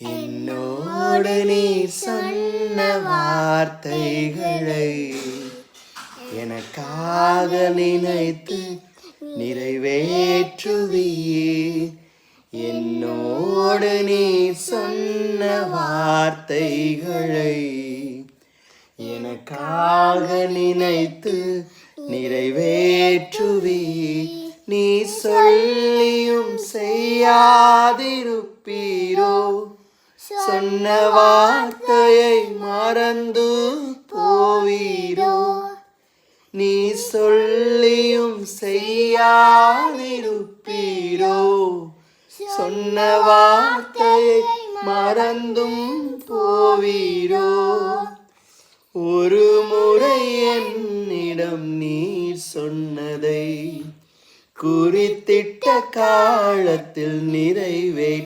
என்னோடு நீ சொன்ன வார்த்தைகளை எனக்காக நினைத்து நிறைவேற்றுவீர். என்னோடு நீ சொன்ன வார்த்தைகளை எனக்காக நினைத்து நிறைவேற்றுவீர். நீ சொல்லியும் செய்யாதிருப்பீரோ, சொன்ன வார்த்தையை மறந்து போவீரோ. நீ சொல்லியும் செய்யாதிருப்பீரோ, சொன்ன வார்த்தையை மறந்தும் போவீரோ. ஒரு முறை என்னிடம் நீர் சொன்னதை குறித்திட்ட காலத்தில் நிறைவே